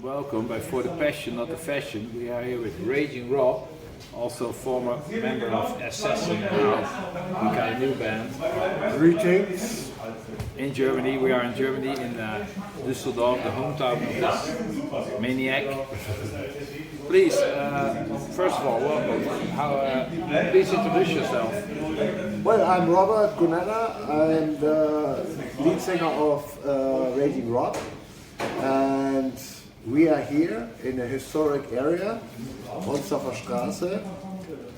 welcome, but for the passion, not the fashion. We are here with Raging Rob, also former member of Assassin. We got a new band. Greetings. In Germany, we are in Germany, in Düsseldorf, the hometown of this maniac. Please, first of all, welcome. Please introduce yourself. Well, I'm Robert Gunella. I'm the lead singer of Raging Rob, and we are here in a historic area, Ronsdorfer Straße,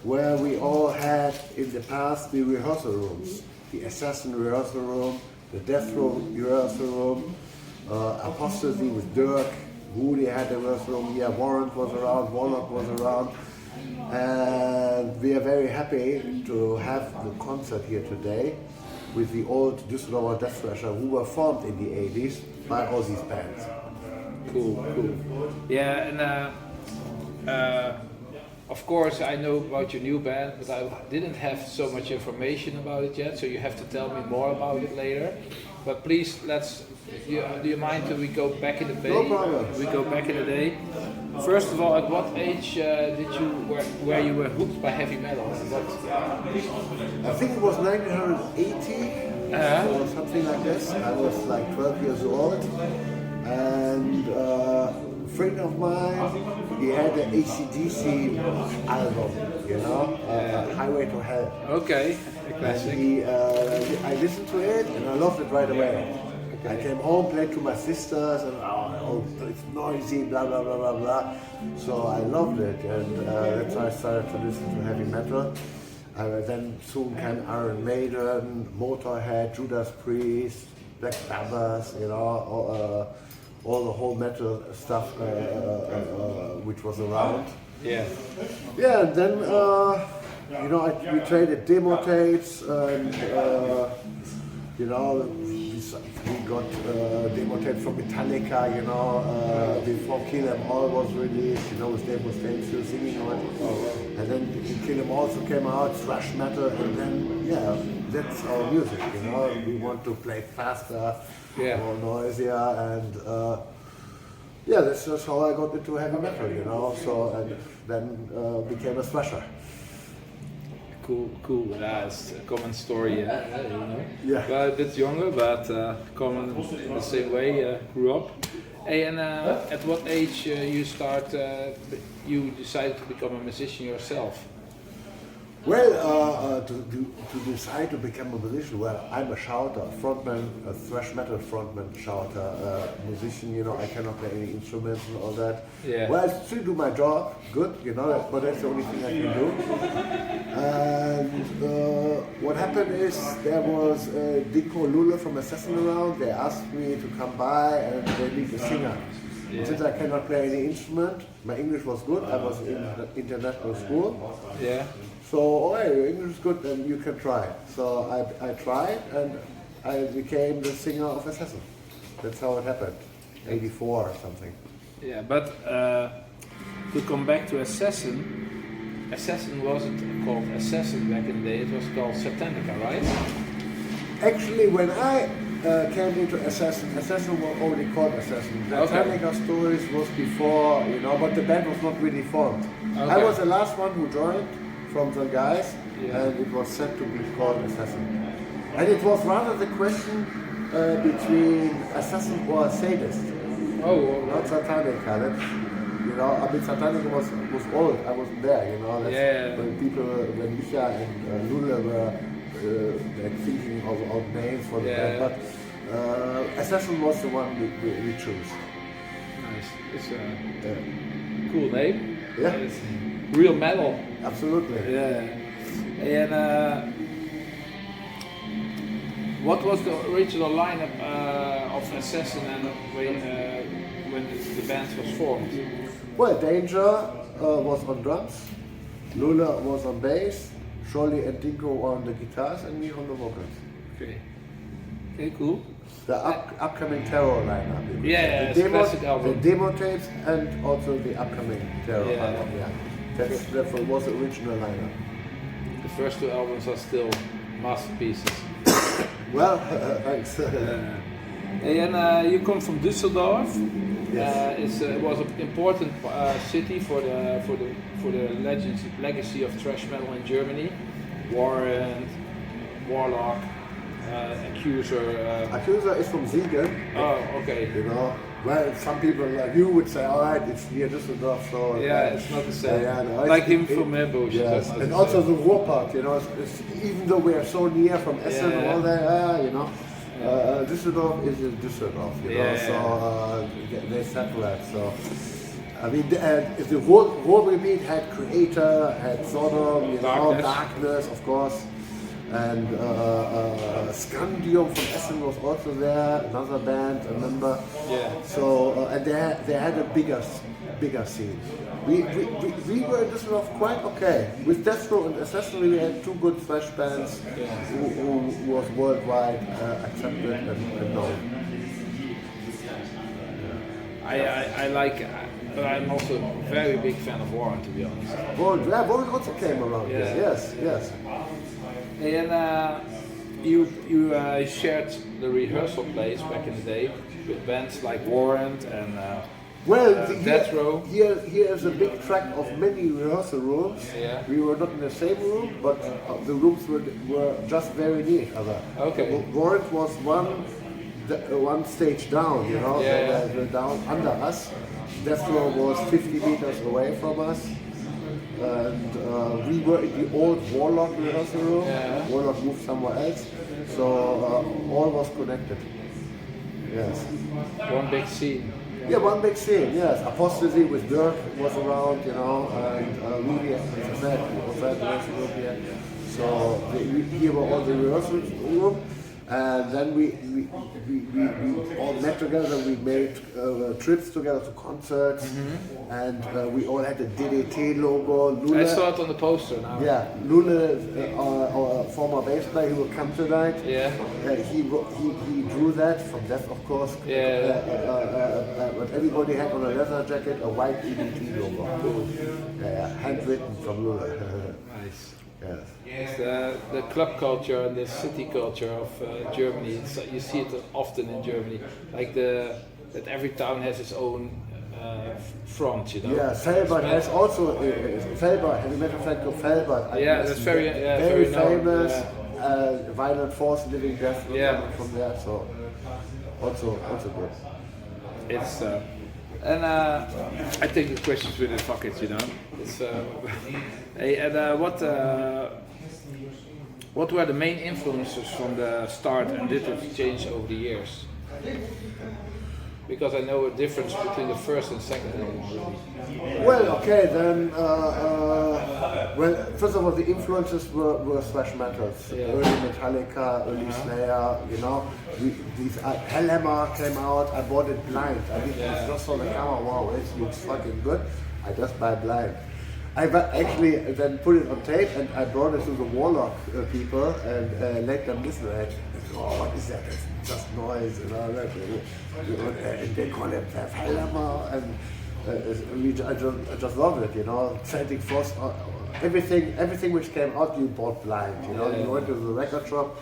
where we all had in the past the rehearsal rooms, the Assassin rehearsal room, the Death Row rehearsal room, Apostasy with Dirk, Woody had a rehearsal room here, Warrant was around, Warlock was around, and we are very happy to have the concert here today with the old Düsseldorfer Death Thrasher who were formed in the 80s by all these bands. Cool. Yeah, and of course I know about your new band, but I didn't have so much information about it yet, so you have to tell me more about it later. But please, do you mind if we go back in the day? No problem. We go back in the day. First of all, at what age where you were hooked by heavy metal? I think it was 1980 or something like this. I was like 12 years old, and a friend of mine, he had an AC/DC album, Highway to Hell. Okay, a classic. And I listened to it and I loved it right away. I came home, played to my sisters, and it's noisy, blah blah blah blah blah. So I loved it, and that's why I started to listen to heavy metal. Then soon came Iron Maiden, Motorhead, Judas Priest, Black Sabbath, all the whole metal stuff which was around. Yeah. Yeah, and then we traded demo tapes, and we got demo tapes from Metallica, before Kill 'Em All was released, with Dave Mustaine still singing on it. And then Kill 'Em All also came out, thrash metal, and then, that's our music, we want to play faster, more noisier, and that's just how I got into heavy metal, and then became a thrasher. Cool. That's a common story, Yeah. Well, a bit younger, but common in the same way. Grew up. Hey, and at what age you decided to become a musician yourself? Well, to decide to become a musician, well, I'm a shouter, frontman, a thrash metal frontman, shouter, musician. I cannot play any instruments and all that. Yeah. Well, I still do my job, good, but that's the only thing I can do. And what happened is there was Dinko Lule from Assassin around. They asked me to come by and they need a singer. Yeah. Since I cannot play any instrument, my English was good. I was in international school. Yeah. So, your English is good, then you can try. So I tried, and I became the singer of Assassin. That's how it happened, 84 or something. Yeah, but to come back to Assassin wasn't called Assassin back in the day, it was called Satanica, right? Actually, when I came into Assassin was already called Assassin. The Satanica Stories was before, but the band was not really formed. Okay. I was the last one who joined from the guys, and it was set to be called Assassin. And it was rather the question between Assassin or Sadist. Oh, not Satanica. Satanica was old. I wasn't there. When Micha and Lula were thinking of names for the band, but Assassin was the one we chose. Nice. It's a cool name. Yeah. It's real metal. Absolutely. Yeah. And what was the original lineup of Assassin and when the band was formed? Well, Danger was on drums, Lula was on bass, Scholli and Dinko on the guitars, and me on the vocals. Okay, cool. The upcoming Terror lineup. Yeah, the classic album. The demo tapes and also the upcoming Terror album. Yeah. That was the original lineup. The first two albums are still masterpieces. Well, thanks. And you come from Düsseldorf. Yes. It was an important city for the legacy of thrash metal in Germany. Warrant, Warlock, Accuser. Accuser is from Siegen. Oh, okay. You know, well, some people like you would say, all right, it's near Düsseldorf, so Yeah, it's not the same. no, like him from Meerbusch. Yes, and also the Ruhrpott, you know, even though we are so near from Essen and all that, you know, Düsseldorf is in Düsseldorf, you know, so they separate. So, I mean, the Ruhrgebiet had Creator, had Sodom, you know, Darkness, of course. And Scandium from Essen was also there, another band, a member. Yeah. So and they had a bigger scene. We were in Düsseldorf quite okay. With Death Row and Accessory, we had two good thrash bands who was worldwide accepted and known. I like. I'm also a very big fan of Warren, to be honest. Warren also came around. Yeah. Yes. And you shared the rehearsal place back in the day with bands like Warrant and Death Row. Here is a big tract of many rehearsal rooms. Yeah. We were not in the same room, but the rooms were just very near each other. Okay. Warrant was one stage down, you know, they were down under us. Death Row was 50 meters away from us. And we were in the old Warlock rehearsal room. Yeah. Warlock moved somewhere else, so all was connected. Yes. One big scene. Yeah, one big scene. Yes, Apostasy with Dirk was around, you know, and Ruby, as I said, was at the rehearsal room here. So here were all the rehearsal room. And then we all met together, we made trips together to concerts, and we all had the DDT logo. Lule, I saw it on the poster now. Yeah, Lule, our former bass player, who will come tonight, he drew that from that, of course. But everybody had on a leather jacket a white DDT logo. Handwritten from Lule. Nice. Yes. It's the club culture and the city culture of Germany. You see it often in Germany, like that every town has its own front, you know. Yeah, Felbert has also Felbert. Have you met a friend called Felbert? Yeah, that's very famous. Yeah. Violent Force, Living Death, coming from there. So also good. It's and I take the questions with it. Fuck it, you know. It's hey, and what were the main influences from the start, and did it change over the years? Because I know a difference between the first and second album already. Well, okay, then. Well, first of all, the influences were thrash metals. Early Metallica, early Slayer. You know, Hellhammer came out. I bought it blind. I didn't just saw the camera. Wow, it looks fucking good. I just buy blind. I actually then put it on tape and I brought it to the Warlock people and let them listen to it. Oh, what is that? It's just noise and all that. And they call it Hellhammer, and I just love it, you know. Celtic Frost, everything which came out you bought blind, you know. You went to the record shop.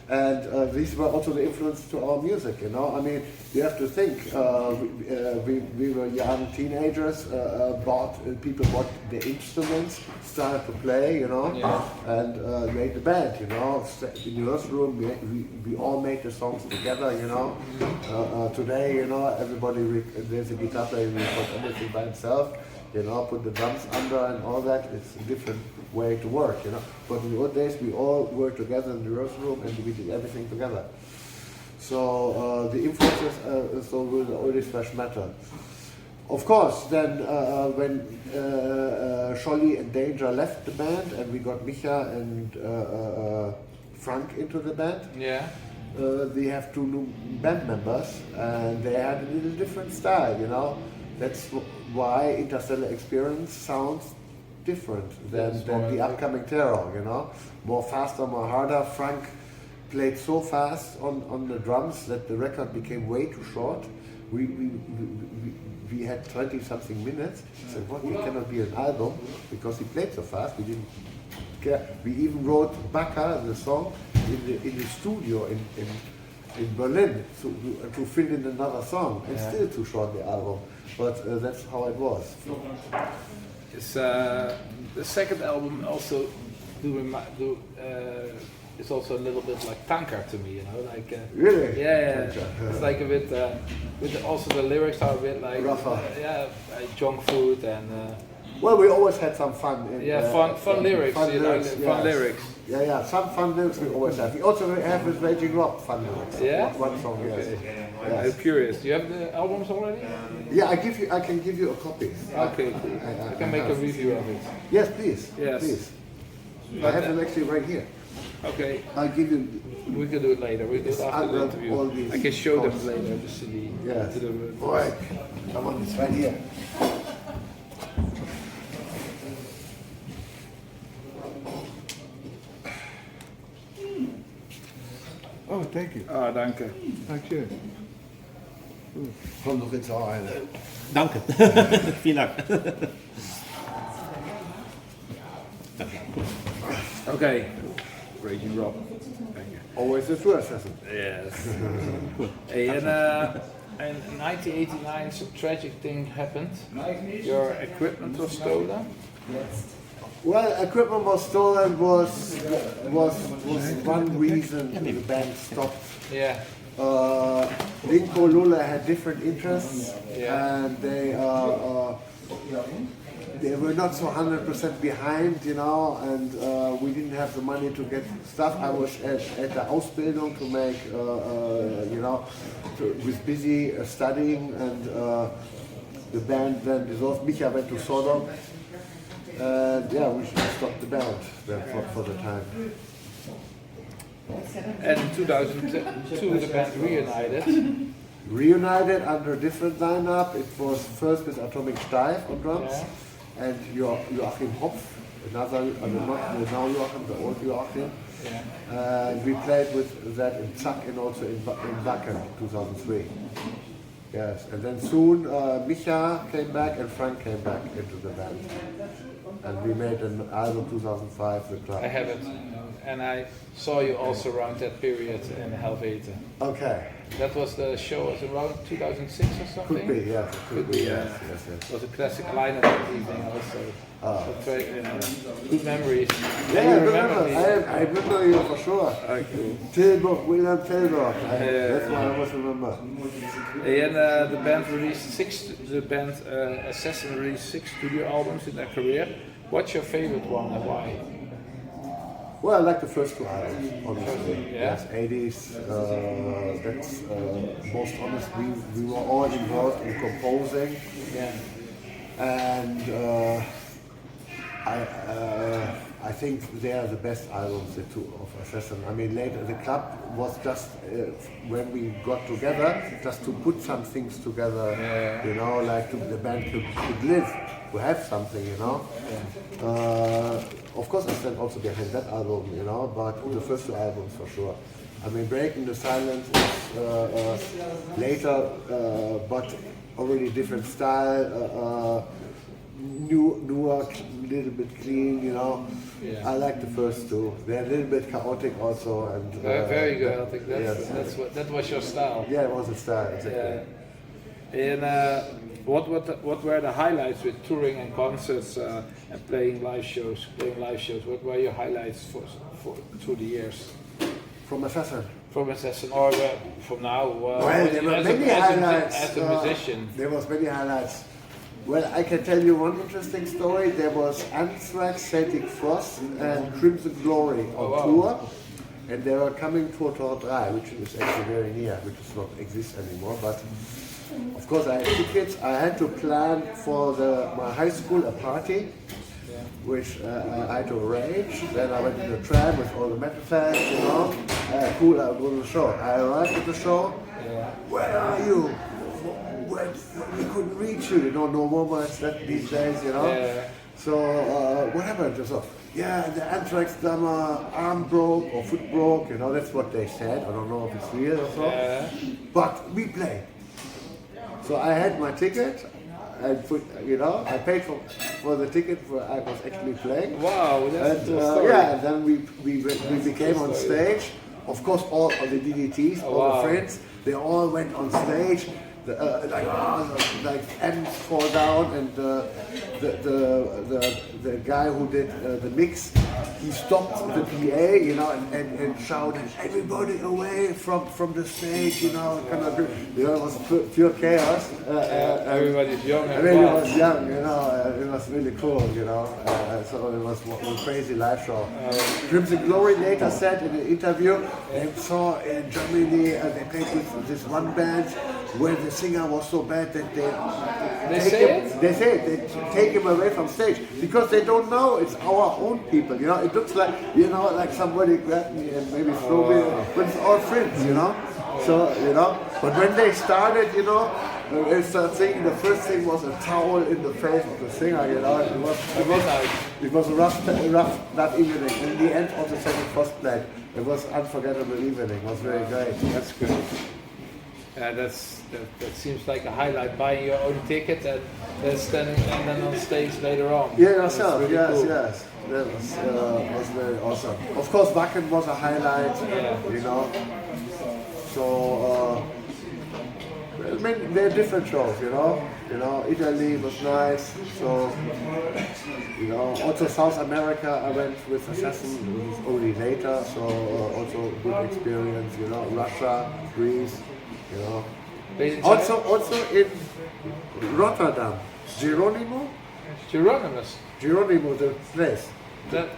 And these were also the influence to our music, you know. I mean, you have to think, we were young teenagers, people bought the instruments, started to play, you know, and made the band, you know. In the rehearsal room, we all made the songs together, you know. Today, you know, everybody, there's a guitar player, we put everything by himself, you know, put the drums under and all that. It's a different way to work, you know. But in the old days, we all worked together in the rehearsal room and we did everything together. So the influences, so will always thrash metal. Of course, then when Scholli and Danger left the band and we got Micha and Frank into the band, we have two new band members and they had a little different style, you know. That's why Interstellar Experience sounds different than the upcoming Terror, you know. More faster, more harder. Frank played so fast on the drums that the record became way too short. We had 20-something minutes. I said, what, it cannot be an album because he played so fast. We didn't care. We even wrote Baka, the song, in the studio in Berlin to fill in another song and still too short the album. But that's how it was. It's the second album also it's also a little bit like tanker to me, you know, like really? Yeah. It's like a bit with also the lyrics are a bit like rougher. junk food and well, we always had some fun. Fun lyrics. Fun lyrics. Yeah. Some fun lyrics we always have. We also have with Raging Rob fun lyrics. Yeah. One song, yes. I'm curious. Do you have the albums already? Yeah, I can give you a copy. Okay, cool. I can make a review of it. Yes, please. Yes. Please. I have them actually right here. Okay. I'll give you. We can do it later. We do it after the interview. I can show them later the CD. Yes. To the All right. Come on, it's right here. Oh, thank you. Ah, danke. Dank je. Komm noch ins Haar rein. Danke. Vielen Dank. Okay. Raging Rob. Thank you. Always the true assassin. Yes. Hey, and in 1989 some tragic thing happened. Your equipment was stolen. Well, equipment was stolen was one reason the band stopped. Yeah. Linko Lula had different interests, and they were not so 100% behind, you know, and we didn't have the money to get stuff. I was at the Ausbildung to make, you know, was busy studying, and the band then dissolved. Micha went to Sodom. And yeah, we should stop the band then for the time. And in 2002 the band reunited. Reunited under a different lineup. It was first with Atomic Steif on drums, and Joachim Hopf, another, not now Joachim, the old Joachim. And we played with that in Zack and also in Wacken 2003. Yes, and then soon Micha came back and Frank came back into the band. And we made an album 2005, The Club. I have it, and I saw you also around that period in Helvete. Okay. That was the show, was around 2006 or something? Could be, yeah. Could be, yes. It was a classic lineup that evening also. Good memories. Yeah, I remember you for sure. Okay. Tilburg, Wilhelm Tilburg. That's what I always remember. And the band Assassin released 6 studio albums in their career. What's your favorite one and why? Well, I like the first 2 albums, honestly. Yeah? Yes, 80s. That's most honest. We were all involved in composing. Yeah. And I think they are the best albums, the 2 of Assassin. I mean, later the club was just when we got together, just to put some things together, you know, like the band could live, to have something, you know. Of course, I stand also behind that album, you know, but the first 2 albums for sure. I mean, Breaking the Silence is later, but already different style. Newer, little bit clean, you know. I like the first 2. They're a little bit chaotic also, and very good. I think that was your style. Yeah, it was a style, exactly. And what were the highlights with touring and concerts and playing live shows? What were your highlights for through the years? From Assassin. From Assassin, or from now? Well, there were many highlights. As a musician. There was many highlights. Well, I can tell you one interesting story. There was Anthrax, Celtic Frost, and Crimson Glory on tour, and they were coming to Tor 3, which is actually very near, which does not exist anymore. But of course, I had tickets. I had to plan for my high school a party, which I had to arrange. Then I went in the tram with all the metal fans, you know. Cool, I'll go to the show. I arrived at the show. Where are you? We couldn't reach you, you know, no more these days, you know. So what happened? So, the Anthrax drummer arm broke or foot broke, you know, that's what they said. I don't know if it's real or so. But we played. So I had my ticket, and you know, I paid for the ticket where I was actually playing. Wow, that's and then we became on stage. of course, all of the DDTs, all wow. the friends, they all went on stage. Like ends fall down, and the guy who did the mix, he stopped the PA, you know, and shouted, "Everybody away from the stage," you know, kind of, you know, it was pure chaos. Everybody's young. Everybody was young, you know. It was really cool, you know. So it was a crazy live show. Crimson Glory later said in an interview they saw in Germany they played with this one band where the singer was so bad that they say they take him away from stage because they don't know it's our own people, you know. It looks like, you know, like somebody grabbed me and maybe threw me, but it's all friends, you know. So, you know, but when they started, you know, they started singing, the first thing was a towel in the face of the singer, you know. It was a rough that evening. In the end of the second first played. It was unforgettable evening. It was very great. That's good. That seems like a highlight, buying your own ticket and then standing and then on stage later on. Yeah, yourself, really yes, cool. yes. That was very awesome. Of course, Wacken was a highlight, you know. So, I mean, they're different shows, you know. You know, Italy was nice, so, you know, also South America I went with Assassin, it was only later, so also good experience, you know, Russia, Greece, you know. Also in Rotterdam, Geronimo, the place. That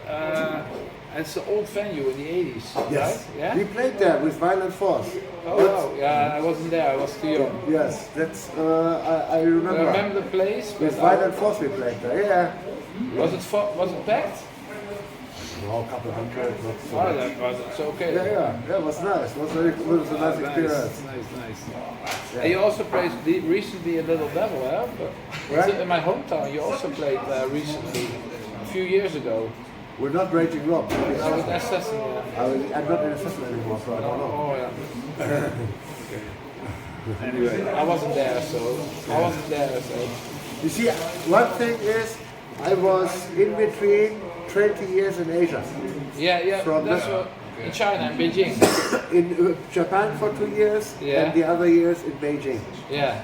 it's an old venue in the 80s, Yes, right? Yeah? we played there with Violent Force. Oh, wow. Yeah, I wasn't there, I was too young. Yes, that's, I remember. I remember the place. With Violent Force we played there, yeah. Was it packed? No, a couple hundred, not so Oh, much. that was okay. Yeah, it was nice. It was a nice experience. Nice. Yeah. And you also played recently a Little Devil, huh? Right. In my hometown, you also played recently, a few years ago. We're not Raging Rob. I was Assassin, yeah. I'm not in Assassin anymore, so I don't know. Oh, yeah. Okay. Anyway, I wasn't there, so. You see, one thing is, I was in between 20 years in Asia. Yeah, From that's the- what, in China, in Beijing. In Japan for 2 years, Yeah. and the other years in Beijing. Yeah.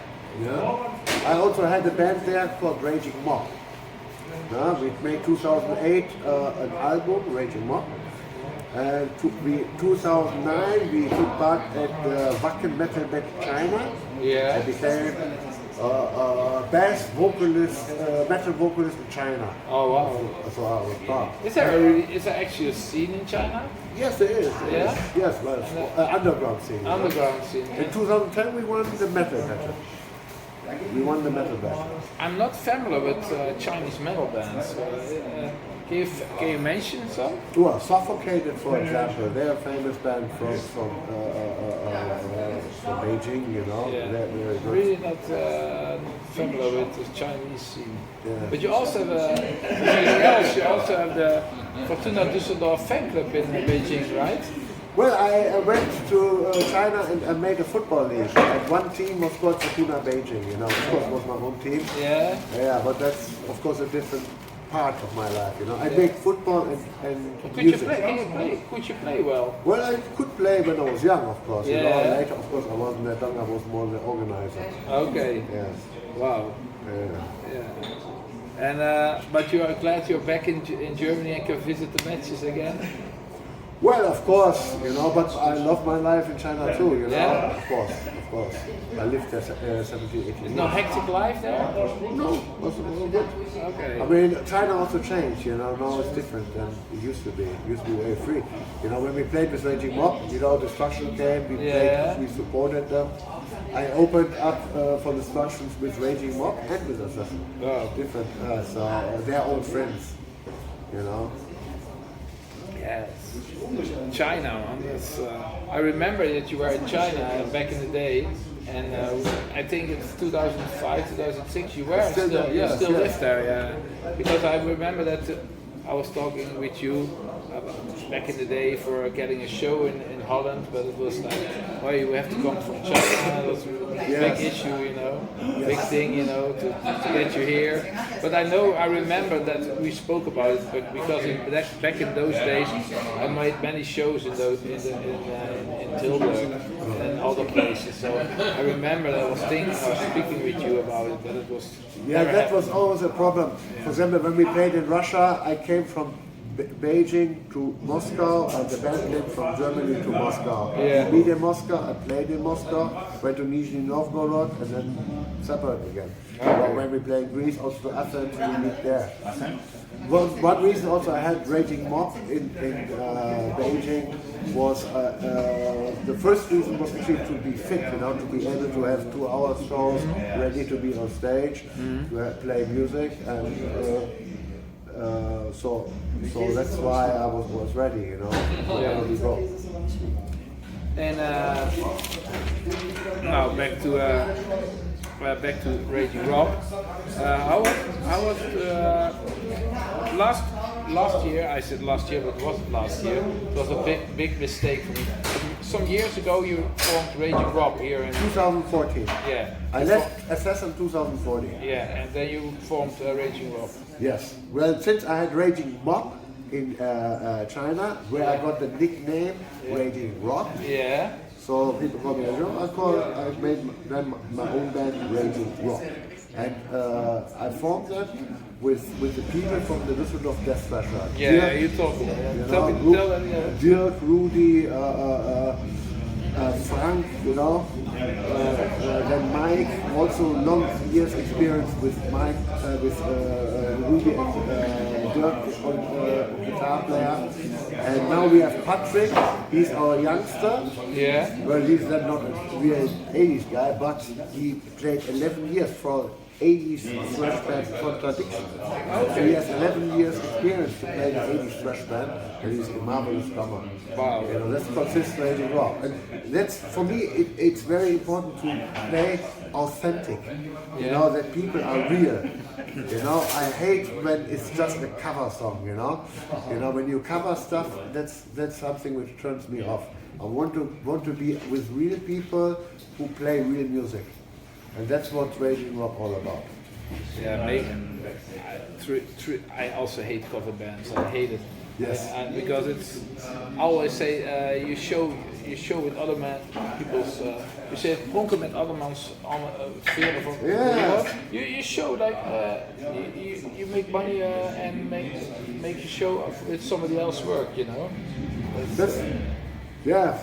I also had a band there called Raging Mob. We made 2008 an album, Raging Mob. And 2009 we took part at the Wacken Metal Band China. Yeah. I became best vocalist, metal vocalist in China. Oh, wow. So I was part. Is there actually a scene in China? Yes, there is. Yeah? Yes, well, underground scene. you know. Underground scene. In 2010 we won the metal battle. We won the metal battle. I'm not familiar with Chinese metal bands. Can you mention some? Well, Suffocated, for example, they're a famous band from Beijing, you know. Yeah. They're very good. Really not familiar with the Chinese scene. Yeah. But you also have something else. You also have the Fortuna Düsseldorf fan club in Beijing, right? Well, I went to China and I made a football league. And one team was called Fortuna Beijing, you know. Of course, it was my home team. Yeah. Yeah, but that's, of course, a different part of my life, you know. I make football and Could you music. play? Could you play well? Well, I could play when I was young, of course. You know, Yeah. later, of course, I wasn't that young. I was more the organizer. Okay. Yes. Wow. Yeah. Yeah. And but you are glad you're back in Germany and can visit the matches again. Well, of course, you know, but I love my life in China too, you know. Yeah. Of course. I lived there 17, 18 years. No hectic life there? No, was good. Okay. I mean, China also changed, you know, now it's different than it used to be. It used to be very free. You know, when we played with Raging Mob, you know, Destruction came, we played, we supported them. I opened up for Destructions with Raging Mob and with Assassin. Wow. Different, so they're all friends, you know. Yes. China, man. That's, I remember that you were in China back in the day, and I think it's 2005, 2006. You were Still there, you yes, still yes. lived there, yeah. Because I remember that I was talking with you back in the day for getting a show in Holland, but it was like, well, you have to come from China. It was a big issue, you know, big thing, you know, to get you here. But I remember that we spoke about it, but because back in those days, I made many shows in Tilburg and other places. So I remember that I was speaking with you about it, but it was. Yeah, that was always a problem. For example, when we played in Russia, I came from Beijing to Moscow, and the band came from Germany to Moscow. Yeah. We meet in Moscow, I played in Moscow, went to Nizhny Novgorod, and then separate again. But when we play in Greece, also to Athens, we meet there. One reason also I had Raging Mob in Beijing was the first reason was actually to be fit, you know, to be able to have 2 hour shows, ready to be on stage, to play music, and so that's why I was ready, you know, wherever we go. And now back to Raging Rob. How was last year? I said last year, but it wasn't last year. It was a big mistake for me. Some years ago, you formed Raging Rob here in 2014. Yeah. I left SS in 2014. Yeah, and then you formed Raging Rob. Yes. Well, since I had Raging Mob in China, where I got the nickname Raging Rob. Yeah. So people call me Raging Rob. I made then my own band Raging Rob, and I formed that with the people from the Düsseldorf Death Thrasher. Yeah, Dirk, you told me. tell them. Dirk, Rudy, Frank, you know, then Mike, also long years experience with Mike, with Rudy and Dirk on guitar player. And now we have Patrick, he's our youngster. Yeah. Well, he's not a real 80s guy, but he played 11 years for 80s thrash band Contradiction. So he has 11 years experience to play the 80s thrash band, and he's a marvelous drummer. Wow. You know, that's consistent rock. And that's, for me, it's very important to play authentic. You know, that people are real. You know, I hate when it's just a cover song, you know. You know, when you cover stuff, that's something which turns me off. I want to be with real people who play real music. And that's what Raging Rock all about. Yeah, I also hate cover bands. I hate it. Yes. Because it's. I always say you show with other people's. You say pronken met andermans veren van. Yeah. You show like you make money and make your show with somebody else's work. You know. That's, yeah.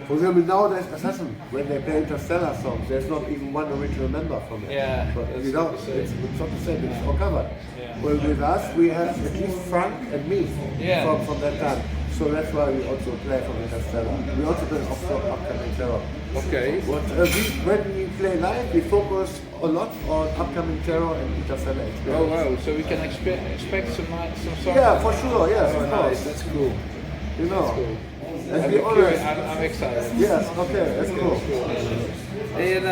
For example, nowadays, Assassin, when they play Interstellar songs, there's not even one original member from it. Yeah, but, you know, it's not the same, it's all covered. Yeah. Well, with us, we have at least Frank and me from that time. So that's why we also play from Interstellar. We also play upcoming terror. Okay. But when we play live, we focus a lot on upcoming terror and Interstellar experience. Oh wow! So we can expect some songs. Yeah, for sure. Yes, oh, of nice. course. That's cool. You know. That's cool. Let's be honest. I'm excited. Yes. Okay. That's cool. And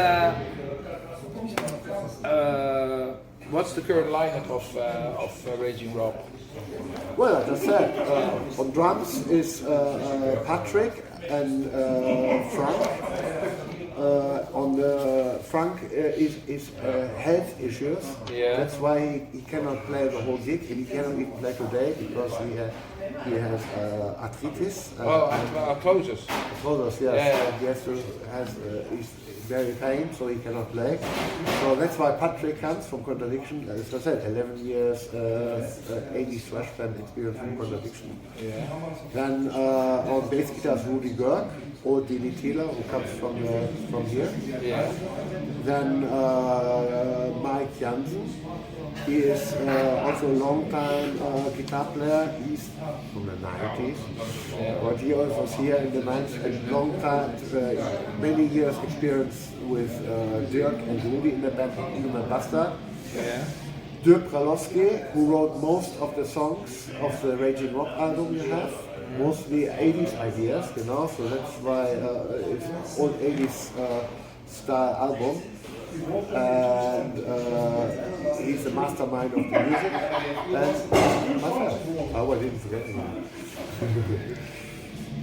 what's the current lineup of Raging Rob? Well, as I said, on drums is Patrick and Frank. On the Frank is health issues. Yeah. That's why he cannot play the whole gig, and he cannot even play today because he has arthritis. Closers. Closers, yes. Yeah. He he's very pain, so he cannot play. So that's why Patrick comes from Contradiction. As I said, 11 years 80s thrash band experience from Contradiction. Yeah. Then on bass guitar is Rudy Gerg, old Dili Taylor, who comes from here. Yeah. Then Mike Jansen. He is also a long time guitar player. He's from the 90s. But he also was here in the 90s and long time, many years experience with Dirk and Rudy in the band Human Bastard. Yeah. Dirk Pralowski, who wrote most of the songs of the Raging Rock album you have. Mostly 80s ideas, you know, so that's why it's all 80s style album. and he's the mastermind of the music, and myself. Oh, I didn't forget him.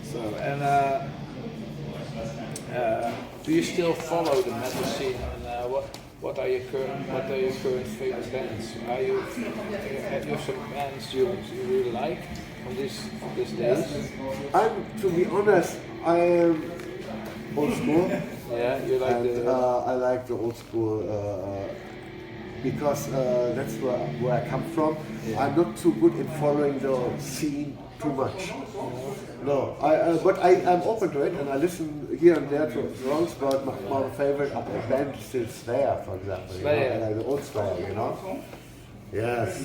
So, and do you still follow the metal scene? And what are your current favorite bands? Have you some bands you really like from these days? To be honest, I am old school. Yeah, you like And I like the old school because that's where I come from. Yeah. I'm not too good in following the scene too much. No, but I'm open to it, and I listen here and there to songs. But my favorite band is still Slayer, for example. Slayer. You know? I like the old Slayer, you know. Yes.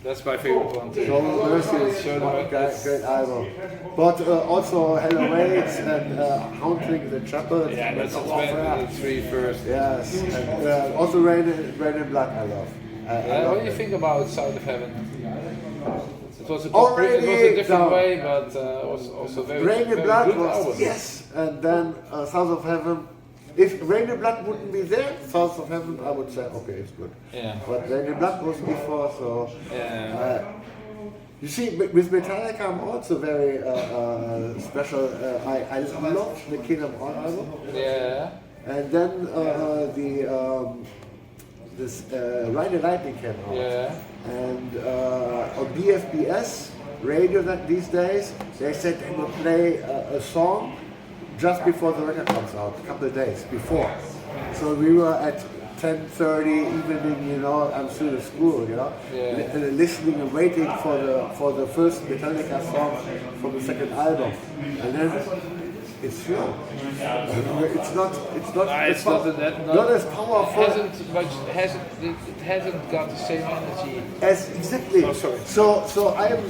That's my favorite one too. Show No Mercy is Show No Mercy. great album. But also Hello Waits and Haunting the Chapel. Yeah, that's the three first. Yes, and also Rain and Blood I love. I What love do you it. think about Sound of Heaven? It was a Already different down. way, but was also very Rain and very Blood good was, album. yes, and then South of Heaven. If Rain and Blood wouldn't be there, South of Heaven, I would say, okay, it's good. Yeah. But Rain and Blood was before, so... Yeah. You see, with Metallica, I'm also very special. I love the Kingdom Hearts album. Yeah. And then this Ride the Lightning came out. Yeah. And on BFBS radio these days, they said they will play a song just before the record comes out, a couple of days before. So we were at 10:30 evening, you know, I'm still at school, you know, listening and waiting for the first Metallica song from the second album, and then it's slow. It's not as powerful. It hasn't got the same energy. As exactly. Oh, sorry. So I am.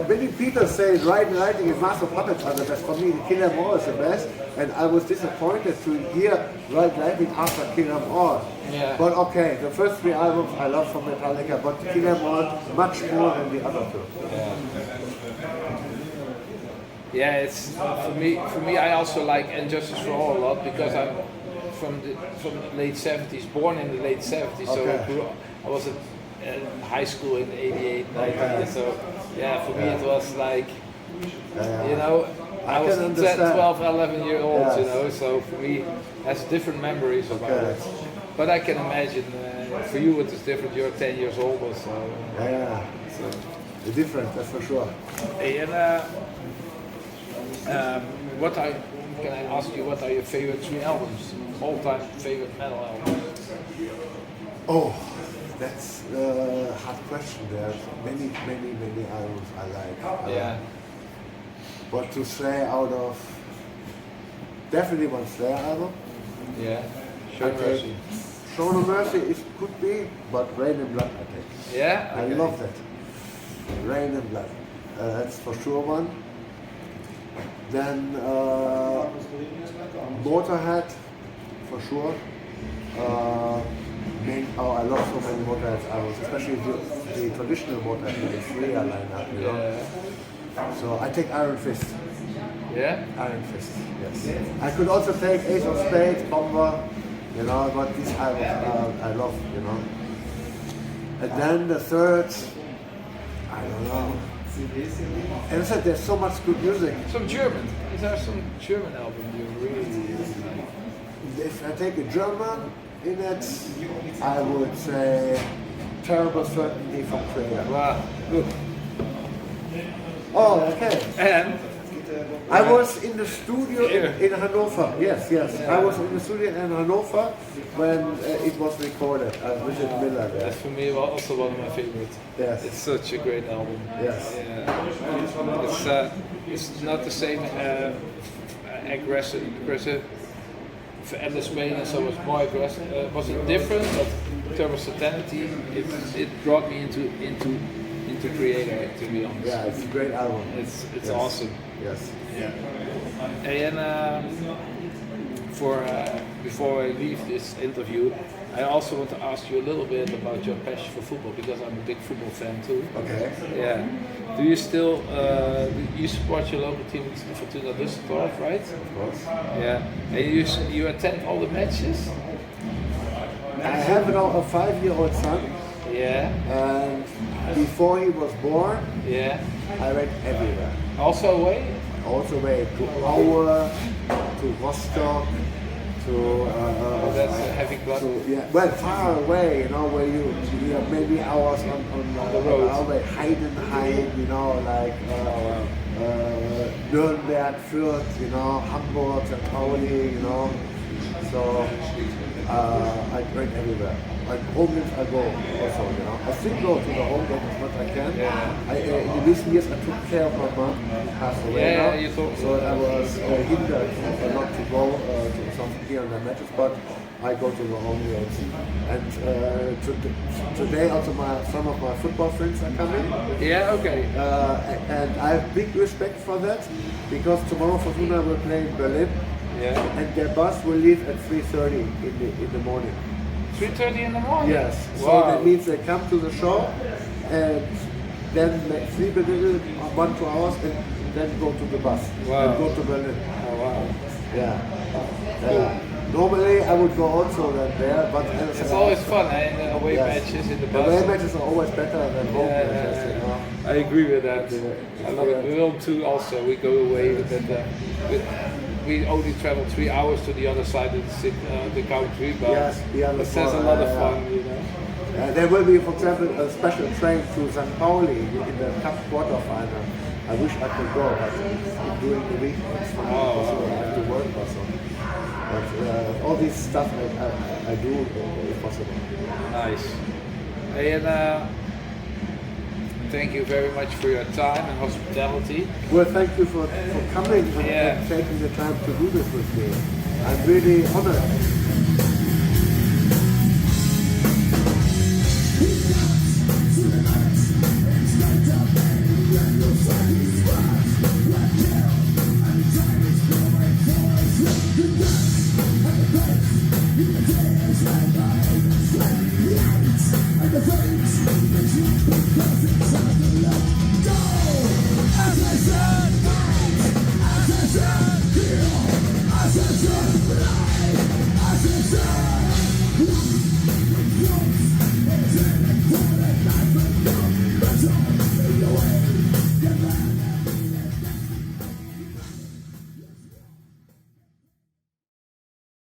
Many people say Ride the Lightning and Master of Puppets are the best. For me, Kill 'Em All is the best, and I was disappointed to hear Ride the Lightning after Kill 'Em All. Yeah. But okay, the first three albums I love from Metallica, but Kill 'Em All much more than the other two. Yeah, it's for me. I also like And Justice for All a lot because I'm from the late '70s, born in the late '70s. So I was at high school in '88, '90. So yeah, for me it was like, you know, I was 10, 12, 11 years old. Yes. You know, so for me, it has different memories about it. But I can imagine for you it is different. You're 10 years older, so So it's different, that's for sure. And can I ask you what are your favorite three albums? All-time favorite metal albums? Oh, that's a hard question. There's many albums I like. But to say out of definitely one Slayer album. Yeah. Show No Mercy. Show No Mercy could be, but Rain and Blood I think. Yeah. I love that. Rain and Blood. That's for sure one. Then Motorhead, for sure. I love so many Motorhead albums, especially the traditional Motorhead with the Slayer lineup, you know. So I take Iron Fist. Yeah? Iron Fist, yes. I could also take Ace of Spades, Bomber, you know, but these albums I love, you know. And then the third, I don't know. And I said there's so much good music. Some German. Is there some German album you really like? If I take a German in it, I would say Terrible Certainty from Prayer. Wow, good. Oh, okay. And I was in the studio in Hanover. Yes. I was in the studio in Hanover when it was recorded. I visited Miller there. that's for me also one of my favorites. Yes. It's such a great album. Yes. Yeah. It's not the same aggressive. For Endless Pain and so it was more aggressive. Was it different? But in terms of Satanity, it brought me into Creator, to be honest. Yeah, it's a great album. It's Yes. awesome. Yes. And before I leave this interview, I also want to ask you a little bit about your passion for football because I'm a big football fan too. Okay. Yeah. Do you still you support your local team Fortuna Düsseldorf, right? Of course. Yeah. And you attend all the matches? I have now a 5-year-old son, Yeah. and before he was born, Yeah. I went everywhere. Also away? Also went to Aue, to Rostock, to That's a heavy club. well, far away, you know, where you maybe hours on the road. highway, Heidenheim, you know, like Nürnberg, Fürth, you know, Hamburg, St. Pauli, you know. So I went everywhere. Like home games I go also, you know. I still go to the home games as much as I can. Yeah. In recent years I took care of my mom who passed away now. You thought So I was hindered not to go to some here and there matches, but I go to the home games. And today also some of my football friends are coming. Yeah, okay. And I have big respect for that, because tomorrow Fortuna will play in Berlin. Yeah. And their bus will leave at 3:30 in the morning. 3:30 in the morning? Yes. So Wow. that means they come to the show and then sleep a little, 1-2 hours, and then go to the bus and go to Berlin. Oh, wow. Yeah. Normally I would go also then there, but It's always fun, eh? In the away Yes. matches in the The bus. away matches are always better than home matches. You know? I agree with that. I love it. We will too also. We go away with that. We only travel 3 hours to the other side of the country, but Yes, it says a lot of fun, you know. There will be, for example, a special train to St. Pauli in the cup quarterfinal. I wish I could go, but during the week it's not possible. I have to work also. But all this stuff I do if possible. Nice. Hey, and thank you very much for your time and hospitality. Well, thank you for coming and taking the time to do this with me. I'm really honored.